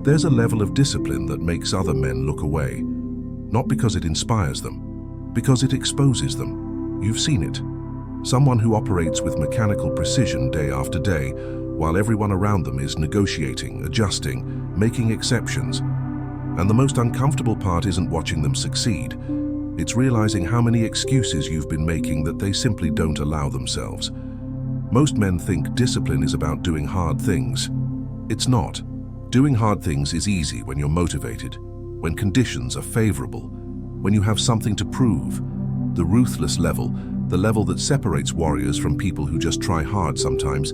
There's a level of discipline that makes other men look away, not because it inspires them, because it exposes them. You've seen it. Someone who operates with mechanical precision day after day, while everyone around them is negotiating, adjusting, making exceptions. And the most uncomfortable part isn't watching them succeed. It's realizing how many excuses you've been making that they simply don't allow themselves. Most men think discipline is about doing hard things. It's not. Doing hard things is easy when you're motivated, when conditions are favorable, when you have something to prove. The ruthless level, the level that separates warriors from people who just try hard sometimes,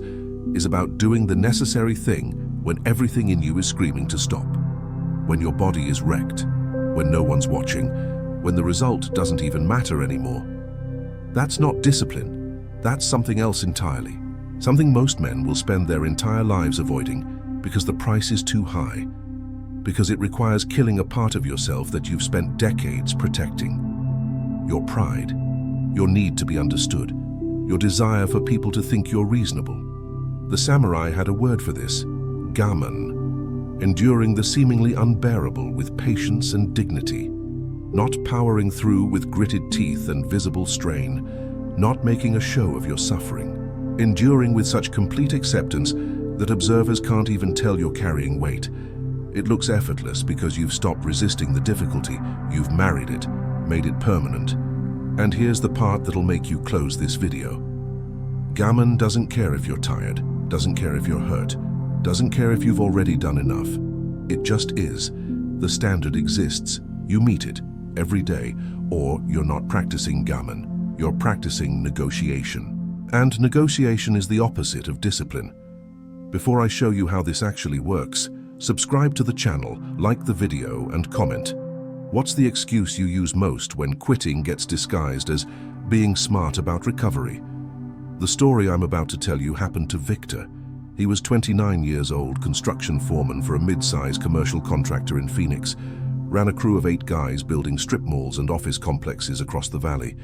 is about doing the necessary thing when everything in you is screaming to stop. When your body is wrecked, when no one's watching, when the result doesn't even matter anymore. That's not discipline. That's something else entirely. Something most men will spend their entire lives avoiding because the price is too high. Because it requires killing a part of yourself that you've spent decades protecting. Your pride, your need to be understood, your desire for people to think you're reasonable. The samurai had a word for this, Gaman, enduring the seemingly unbearable with patience and dignity, not powering through with gritted teeth and visible strain, not making a show of your suffering, enduring with such complete acceptance that observers can't even tell you're carrying weight. It looks effortless because you've stopped resisting the difficulty, you've married it, made it permanent. And here's the part that'll make you close this video. Gaman doesn't care if you're tired, doesn't care if you're hurt, doesn't care if you've already done enough. It just is. The standard exists. You meet it every day, or you're not practicing Gaman. You're practicing negotiation. And negotiation is the opposite of discipline. Before I show you how this actually works, subscribe to the channel, like the video, and comment. What's the excuse you use most when quitting gets disguised as being smart about recovery? The story I'm about to tell you happened to Victor. He was 29 years old, construction foreman for a mid-sized commercial contractor in Phoenix, ran a crew of 8 guys building strip malls and office complexes across the valley.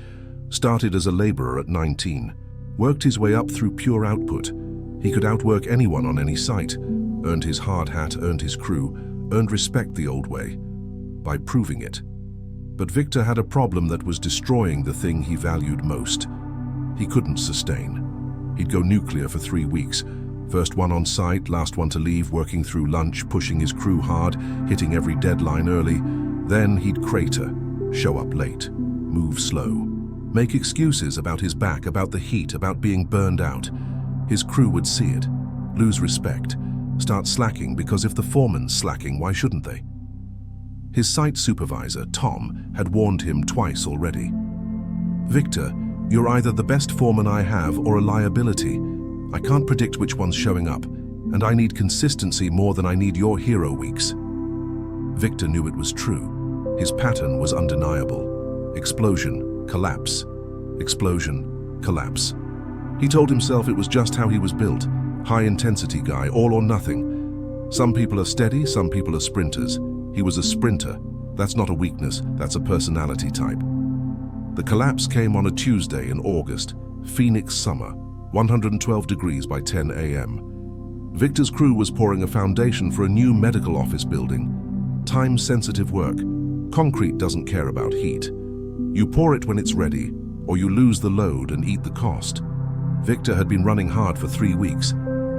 Started as a laborer at 19, worked his way up through pure output. He could outwork anyone on any site, earned his hard hat, earned his crew, earned respect the old way, by proving it. But Victor had a problem that was destroying the thing he valued most. He couldn't sustain. He'd go nuclear for 3 weeks. First one on site, last one to leave, working through lunch, pushing his crew hard, hitting every deadline early. Then he'd crater, show up late, move slow, make excuses about his back, about the heat, about being burned out. His crew would see it, lose respect, start slacking, because if the foreman's slacking, why shouldn't they? His site supervisor, Tom, had warned him twice already. Victor, you're either the best foreman I have or a liability. I can't predict which one's showing up, and I need consistency more than I need your hero weeks. Victor knew it was true. His pattern was undeniable. Explosion, collapse. Explosion, collapse. He told himself it was just how he was built. High-intensity guy, all or nothing. Some people are steady, some people are sprinters. He was a sprinter. That's not a weakness, that's a personality type. The collapse came on a Tuesday in August, Phoenix summer, 112 degrees by 10 a.m. Victor's crew was pouring a foundation for a new medical office building. Time-sensitive work. Concrete doesn't care about heat. You pour it when it's ready, or you lose the load and eat the cost. Victor had been running hard for 3 weeks.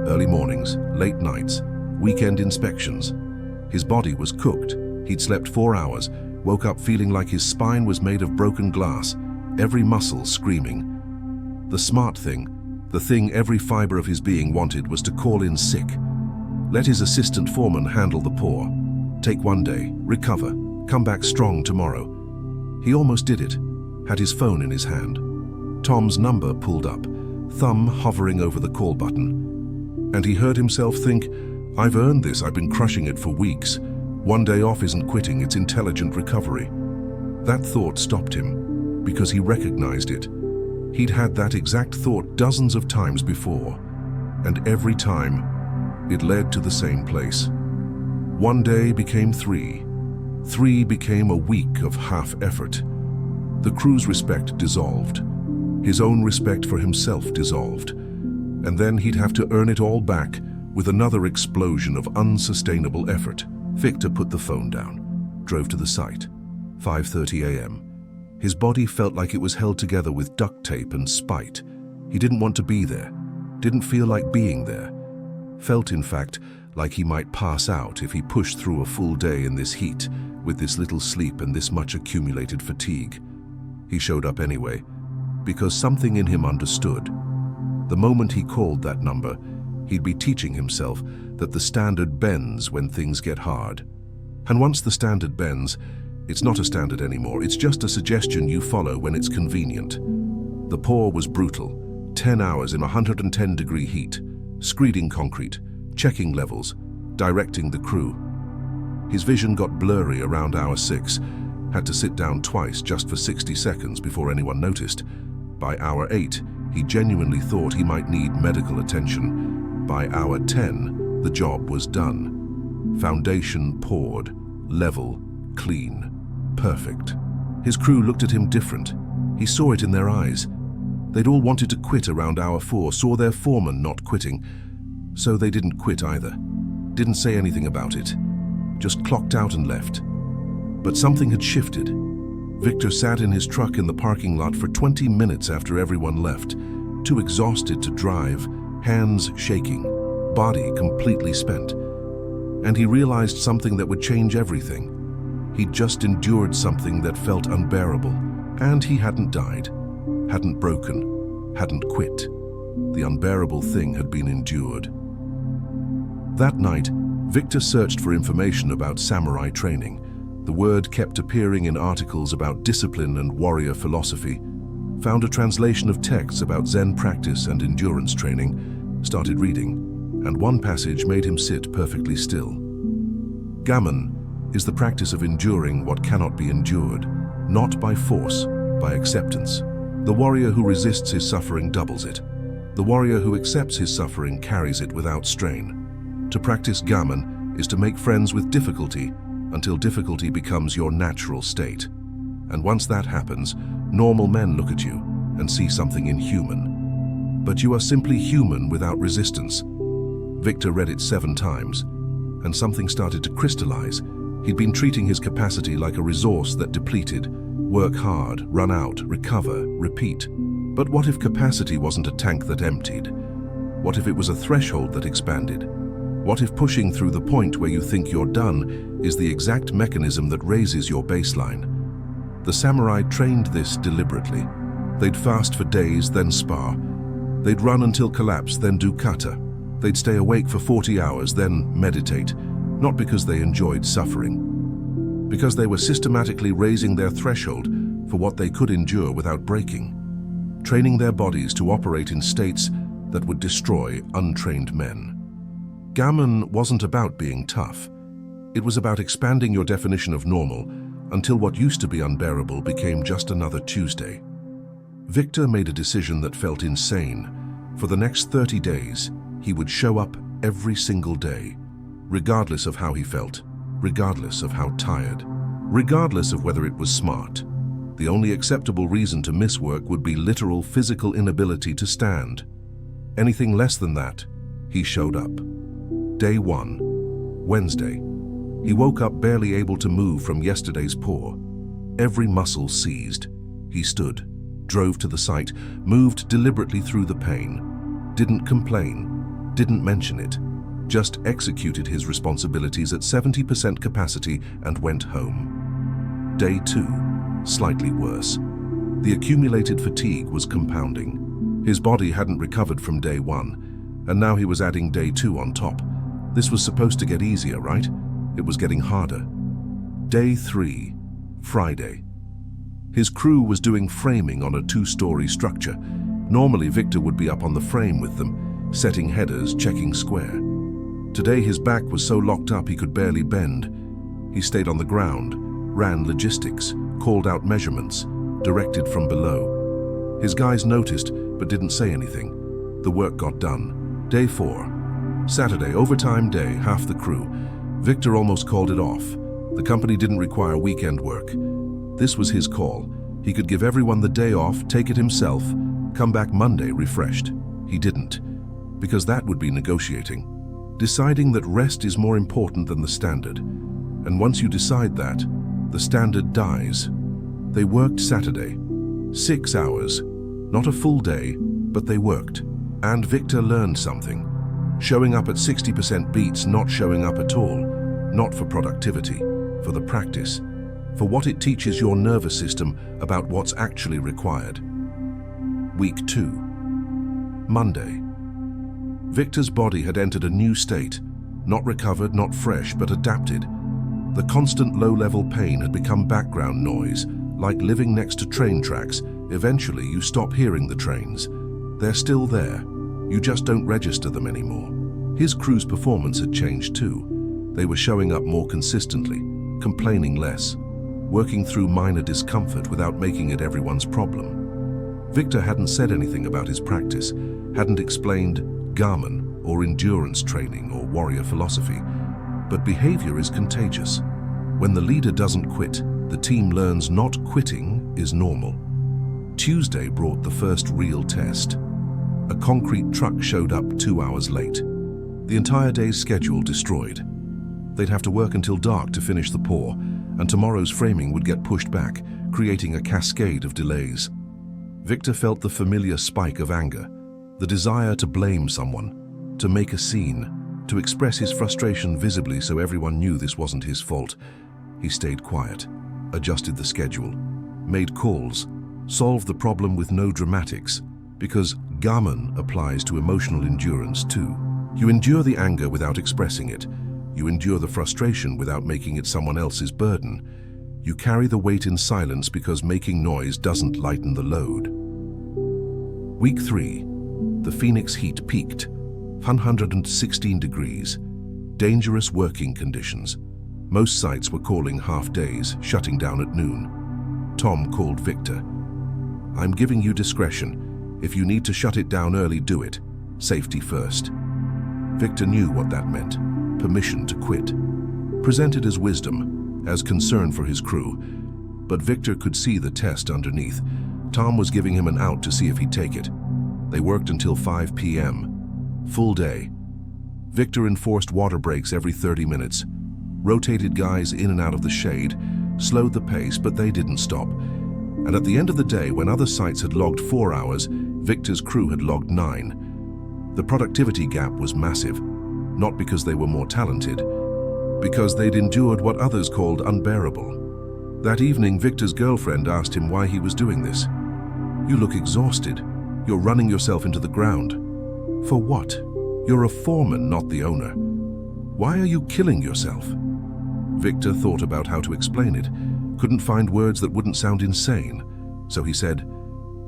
Early mornings, late nights, weekend inspections. His body was cooked. He'd slept 4 hours, woke up feeling like his spine was made of broken glass, every muscle screaming. The smart thing, the thing every fiber of his being wanted, was to call in sick. Let his assistant foreman handle the pour. Take 1 day, recover, come back strong tomorrow. He almost did it, had his phone in his hand. Tom's number pulled up, thumb hovering over the call button. And he heard himself think, I've earned this, I've been crushing it for weeks. 1 day off isn't quitting, it's intelligent recovery. That thought stopped him, because he recognized it. He'd had that exact thought dozens of times before, and every time, it led to the same place. 1 day became 3. 3 became a week of half effort. The crew's respect dissolved. His own respect for himself dissolved. And then he'd have to earn it all back with another explosion of unsustainable effort. Victor put the phone down, drove to the site. 5:30 a.m. His body felt like it was held together with duct tape and spite. He didn't want to be there, didn't feel like being there. Felt, in fact, like he might pass out if he pushed through a full day in this heat, with this little sleep and this much accumulated fatigue. He showed up anyway, because something in him understood. The moment he called that number, he'd be teaching himself that the standard bends when things get hard. And once the standard bends, it's not a standard anymore, it's just a suggestion you follow when it's convenient. The pour was brutal, 10 hours in 110-degree heat, screeding concrete, checking levels, directing the crew. His vision got blurry around hour 6, had to sit down twice just for 60 seconds before anyone noticed. By hour 8, he genuinely thought he might need medical attention. By hour 10, the job was done. Foundation poured, level, clean, perfect. His crew looked at him different. He saw it in their eyes. They'd all wanted to quit around hour 4, saw their foreman not quitting. So they didn't quit either. Didn't say anything about it. Just clocked out and left. But something had shifted. Victor sat in his truck in the parking lot for 20 minutes after everyone left, too exhausted to drive, hands shaking, body completely spent. And he realized something that would change everything. He'd just endured something that felt unbearable, and he hadn't died, hadn't broken, hadn't quit. The unbearable thing had been endured. That night, Victor searched for information about samurai training. The word kept appearing in articles about discipline and warrior philosophy. Found a translation of texts about Zen practice and endurance training, started reading, and one passage made him sit perfectly still. Gaman is the practice of enduring what cannot be endured, not by force, by acceptance. The warrior who resists his suffering doubles it. The warrior who accepts his suffering carries it without strain. To practice Gaman is to make friends with difficulty until difficulty becomes your natural state. And once that happens, normal men look at you and see something inhuman. But you are simply human without resistance. Victor read it 7 times, and something started to crystallize. He'd been treating his capacity like a resource that depleted. Work hard, run out, recover, repeat. But what if capacity wasn't a tank that emptied? What if it was a threshold that expanded? What if pushing through the point where you think you're done is the exact mechanism that raises your baseline? The samurai trained this deliberately. They'd fast for days, then spar. They'd run until collapse, then do kata. They'd stay awake for 40 hours, then meditate, not because they enjoyed suffering, because they were systematically raising their threshold for what they could endure without breaking, training their bodies to operate in states that would destroy untrained men. Gaman wasn't about being tough. It was about expanding your definition of normal until what used to be unbearable became just another Tuesday. Victor made a decision that felt insane. For the next 30 days, he would show up every single day, regardless of how he felt, regardless of how tired, regardless of whether it was smart. The only acceptable reason to miss work would be literal physical inability to stand. Anything less than that, he showed up. Day 1, Wednesday. He woke up barely able to move from yesterday's pour. Every muscle seized. He stood, drove to the site, moved deliberately through the pain. Didn't complain, didn't mention it, just executed his responsibilities at 70% capacity and went home. Day 2, slightly worse. The accumulated fatigue was compounding. His body hadn't recovered from day 1, and now he was adding day 2 on top. This was supposed to get easier, right? It was getting harder. Day 3, Friday. His crew was doing framing on a 2-story structure. Normally, Victor would be up on the frame with them, setting headers, checking square. Today, his back was so locked up he could barely bend. He stayed on the ground, ran logistics, called out measurements, directed from below. His guys noticed, but didn't say anything. The work got done. Day 4. Saturday, overtime day, half the crew. Victor almost called it off. The company didn't require weekend work. This was his call. He could give everyone the day off, take it himself, come back Monday refreshed. He didn't, because that would be negotiating. Deciding that rest is more important than the standard. And once you decide that, the standard dies. They worked Saturday. 6 hours. Not a full day, but they worked. And Victor learned something. Showing up at 60% beats not showing up at all. Not for productivity, for the practice. For what it teaches your nervous system about what's actually required. Week 2. Monday. Victor's body had entered a new state. Not recovered, not fresh, but adapted. The constant low-level pain had become background noise, like living next to train tracks. Eventually, you stop hearing the trains. They're still there. You just don't register them anymore. His crew's performance had changed too. They were showing up more consistently, complaining less, working through minor discomfort without making it everyone's problem. Victor hadn't said anything about his practice, hadn't explained Gaman or endurance training or warrior philosophy, but behavior is contagious. When the leader doesn't quit, the team learns not quitting is normal. Tuesday brought the first real test. A concrete truck showed up 2 hours late. The entire day's schedule destroyed. They'd have to work until dark to finish the pour, and tomorrow's framing would get pushed back, creating a cascade of delays. Victor felt the familiar spike of anger, the desire to blame someone, to make a scene, to express his frustration visibly so everyone knew this wasn't his fault. He stayed quiet, adjusted the schedule, made calls, solved the problem with no dramatics, because Gaman applies to emotional endurance too. You endure the anger without expressing it. You endure the frustration without making it someone else's burden. You carry the weight in silence because making noise doesn't lighten the load. Week 3. The Phoenix heat peaked. 116 degrees. Dangerous working conditions. Most sites were calling half days, shutting down at noon. Tom called Victor. "I'm giving you discretion. If you need to shut it down early, do it. Safety first." Victor knew what that meant. Permission to quit. Presented as wisdom, as concern for his crew. But Victor could see the test underneath. Tom was giving him an out to see if he'd take it. They worked until 5 p.m. Full day. Victor enforced water breaks every 30 minutes. Rotated guys in and out of the shade. Slowed the pace, but they didn't stop. And at the end of the day, when other sites had logged 4 hours, Victor's crew had logged 9. The productivity gap was massive, not because they were more talented, because they'd endured what others called unbearable. That evening, Victor's girlfriend asked him why he was doing this. "You look exhausted. You're running yourself into the ground." "For what? You're a foreman, not the owner. Why are you killing yourself?" Victor thought about how to explain it, couldn't find words that wouldn't sound insane. So he said,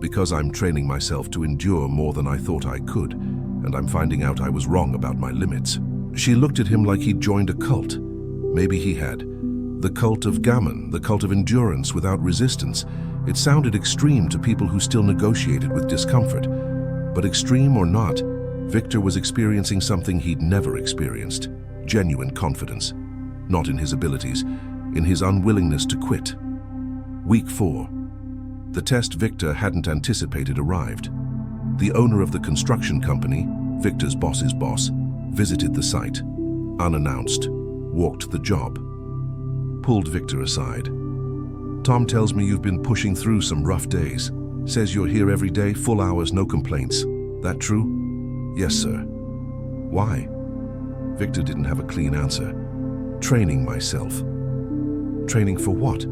"Because I'm training myself to endure more than I thought I could, and I'm finding out I was wrong about my limits." She looked at him like he'd joined a cult. Maybe he had. The cult of Gaman, the cult of endurance without resistance. It sounded extreme to people who still negotiated with discomfort. But extreme or not, Victor was experiencing something he'd never experienced. Genuine confidence. Not in his abilities, in his unwillingness to quit. Week 4. The test Victor hadn't anticipated arrived. The owner of the construction company, Victor's boss's boss, visited the site, unannounced, walked the job. Pulled Victor aside. "Tom tells me you've been pushing through some rough days. Says you're here every day, full hours, no complaints. That true?" "Yes, sir." "Why?" Victor didn't have a clean answer. "Training myself." "Training for what?"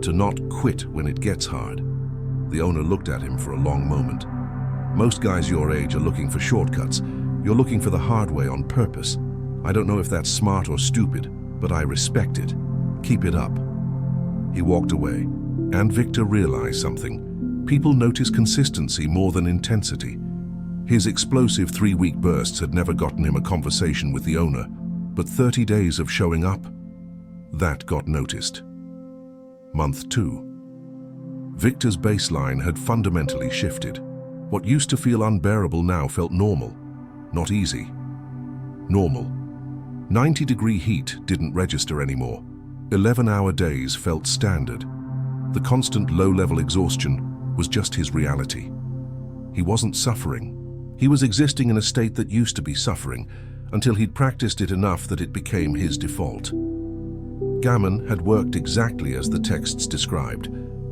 "To not quit when it gets hard." The owner looked at him for a long moment. "Most guys your age are looking for shortcuts. You're looking for the hard way on purpose. I don't know if that's smart or stupid, but I respect it. Keep it up." He walked away, and Victor realized something. People notice consistency more than intensity. His explosive 3-week bursts had never gotten him a conversation with the owner, but 30 days of showing up, that got noticed. Month 2. Victor's baseline had fundamentally shifted. What used to feel unbearable now felt normal. Not easy. Normal. 90-degree heat didn't register anymore. 11-hour days felt standard. The constant low-level exhaustion was just his reality. He wasn't suffering. He was existing in a state that used to be suffering, until he'd practiced it enough that it became his default. Gaman had worked exactly as the texts described.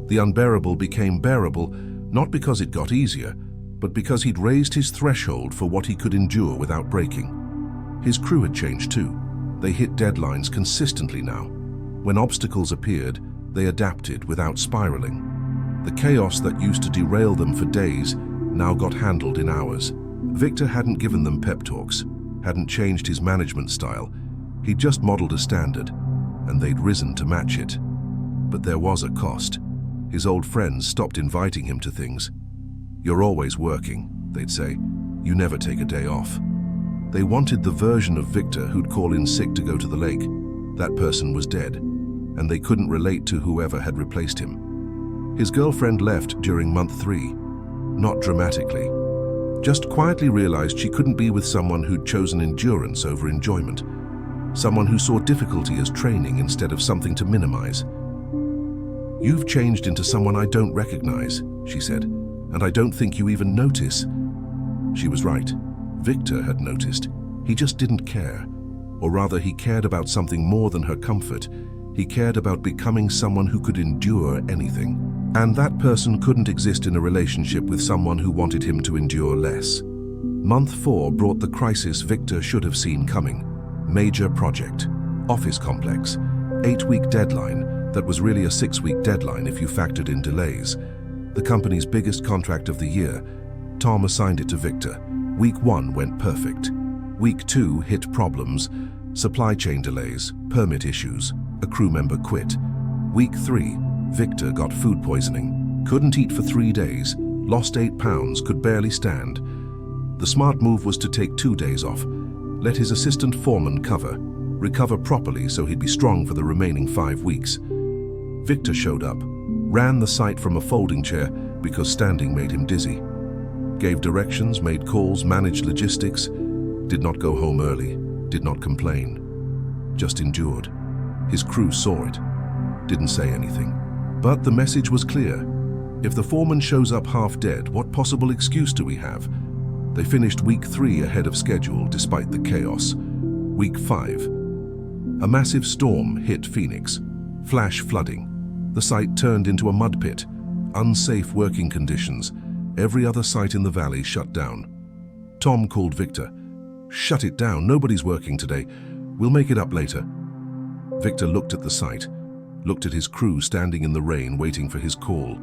The unbearable became bearable, not because it got easier, but because he'd raised his threshold for what he could endure without breaking. His crew had changed too. They hit deadlines consistently now. When obstacles appeared, they adapted without spiraling. The chaos that used to derail them for days now got handled in hours. Victor hadn't given them pep talks, hadn't changed his management style. He'd just modeled a standard, and they'd risen to match it. But there was a cost. His old friends stopped inviting him to things. "You're always working," they'd say. "You never take a day off." They wanted the version of Victor who'd call in sick to go to the lake. That person was dead, and they couldn't relate to whoever had replaced him. His girlfriend left during month 3, not dramatically. Just quietly realized she couldn't be with someone who'd chosen endurance over enjoyment. Someone who saw difficulty as training instead of something to minimize. "You've changed into someone I don't recognize," she said, "and I don't think you even notice." She was right. Victor had noticed. He just didn't care. Or rather, he cared about something more than her comfort. He cared about becoming someone who could endure anything. And that person couldn't exist in a relationship with someone who wanted him to endure less. Month 4 brought the crisis Victor should have seen coming. Major project, office complex, 8-week deadline that was really a 6-week deadline if you factored in delays. The company's biggest contract of the year. Tom assigned it to Victor. Week 1 went perfect. Week 2 hit problems, supply chain delays, permit issues, a crew member quit. Week 3, Victor got food poisoning, couldn't eat for 3 days, lost 8 pounds, could barely stand. The smart move was to take 2 days off, let his assistant foreman recover properly so he'd be strong for the remaining 5 weeks. Victor showed up, ran the site from a folding chair because standing made him dizzy. Gave directions, made calls, managed logistics, did not go home early, did not complain, just endured. His crew saw it, didn't say anything. But the message was clear. If the foreman shows up half dead, what possible excuse do we have? They finished week 3 ahead of schedule despite the chaos. Week 5. A massive storm hit Phoenix. Flash flooding. The site turned into a mud pit. Unsafe working conditions. Every other site in the valley shut down. Tom called Victor. "Shut it down, nobody's working today. We'll make it up later." Victor looked at the site, looked at his crew standing in the rain waiting for his call.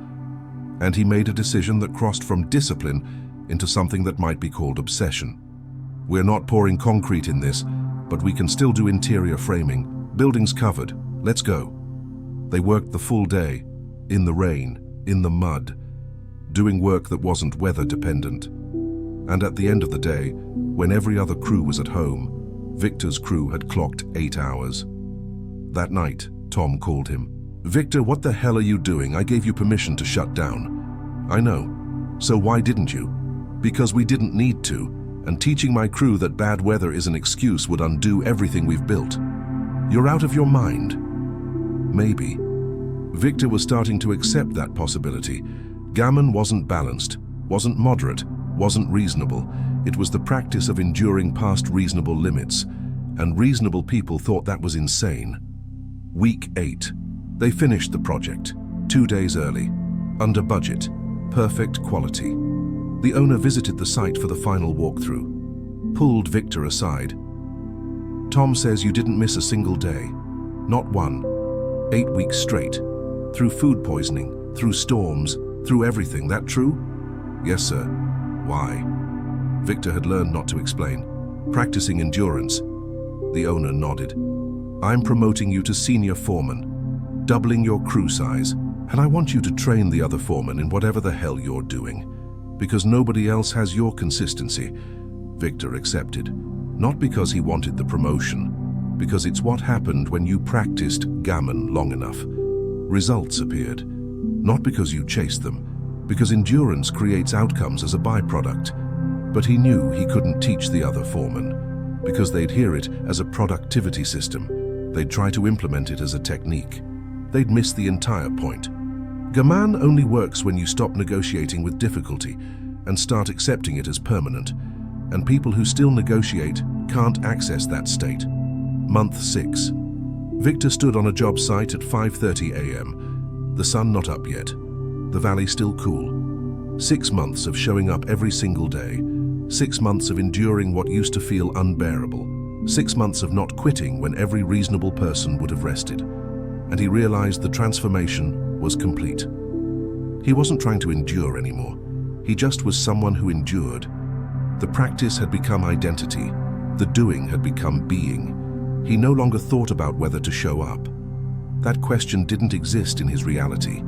And he made a decision that crossed from discipline into something that might be called obsession. "We're not pouring concrete in this, but we can still do interior framing. Building's covered. Let's go." They worked the full day, in the rain, in the mud, doing work that wasn't weather dependent. And at the end of the day, when every other crew was at home, Victor's crew had clocked 8 hours. That night, Tom called him. "Victor, what the hell are you doing? I gave you permission to shut down." "I know. So why didn't you?" "Because we didn't need to, and teaching my crew that bad weather is an excuse would undo everything we've built." "You're out of your mind." Maybe. Victor was starting to accept that possibility. Gaman wasn't balanced, wasn't moderate, wasn't reasonable. It was the practice of enduring past reasonable limits, and reasonable people thought that was insane. Week 8. They finished the project, 2 days early, under budget, perfect quality. The owner visited the site for the final walkthrough, pulled Victor aside. "Tom says you didn't miss a single day. Not one. 8 weeks straight. Through food poisoning, through storms, through everything. That true?" "Yes, sir." "Why?" Victor had learned not to explain. "Practicing endurance." The owner nodded. "I'm promoting you to senior foreman, doubling your crew size, and I want you to train the other foreman in whatever the hell you're doing, because nobody else has your consistency." Victor accepted, not because he wanted the promotion, because it's what happened when you practiced Gaman long enough. Results appeared, not because you chased them, because endurance creates outcomes as a byproduct. But he knew he couldn't teach the other foreman, because they'd hear it as a productivity system. They'd try to implement it as a technique. They'd miss the entire point. Gaman only works when you stop negotiating with difficulty and start accepting it as permanent, and people who still negotiate can't access that state. Month 6. Victor stood on a job site at 5:30 a.m. The sun not up yet. The valley still cool. 6 months of showing up every single day. 6 months of enduring what used to feel unbearable. 6 months of not quitting when every reasonable person would have rested. And he realized the transformation was complete. He wasn't trying to endure anymore. He just was someone who endured. The practice had become identity. The doing had become being. He no longer thought about whether to show up. That question didn't exist in his reality.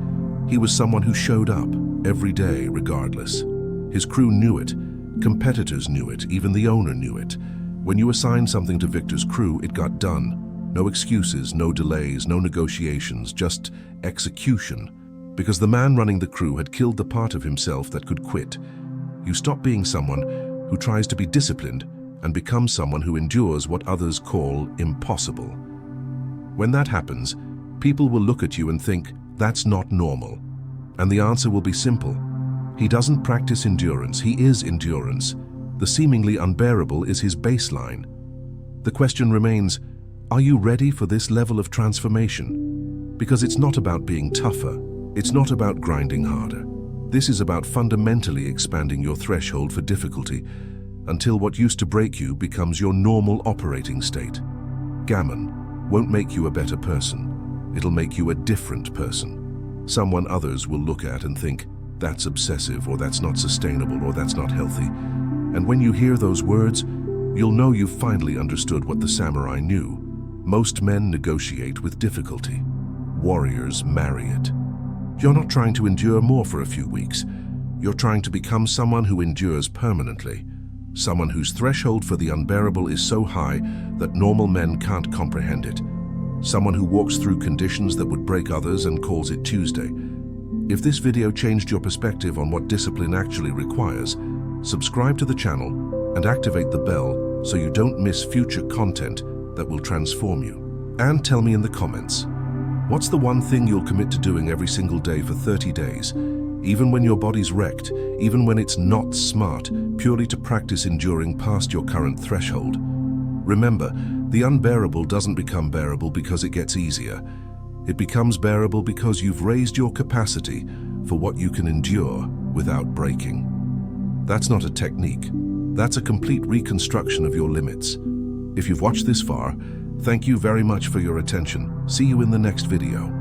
He was someone who showed up every day regardless. His crew knew it. Competitors knew it. Even the owner knew it. When you assigned something to Victor's crew, it got done. No excuses, no delays, no negotiations, just execution. Because the man running the crew had killed the part of himself that could quit. You stop being someone who tries to be disciplined and become someone who endures what others call impossible. When that happens, people will look at you and think, that's not normal. And the answer will be simple. He doesn't practice endurance, he is endurance. The seemingly unbearable is his baseline. The question remains, are you ready for this level of transformation? Because it's not about being tougher, it's not about grinding harder. This is about fundamentally expanding your threshold for difficulty until what used to break you becomes your normal operating state. Gaman won't make you a better person. It'll make you a different person. Someone others will look at and think, that's obsessive, or that's not sustainable, or that's not healthy. And when you hear those words, you'll know you've finally understood what the samurai knew. Most men negotiate with difficulty. Warriors marry it. You're not trying to endure more for a few weeks. You're trying to become someone who endures permanently. Someone whose threshold for the unbearable is so high that normal men can't comprehend it. Someone who walks through conditions that would break others and calls it Tuesday. If this video changed your perspective on what discipline actually requires, subscribe to the channel and activate the bell so you don't miss future content that will transform you. And tell me in the comments, what's the one thing you'll commit to doing every single day for 30 days, even when your body's wrecked, even when it's not smart, purely to practice enduring past your current threshold? Remember, the unbearable doesn't become bearable because it gets easier. It becomes bearable because you've raised your capacity for what you can endure without breaking. That's not a technique. That's a complete reconstruction of your limits. If you've watched this far, thank you very much for your attention. See you in the next video.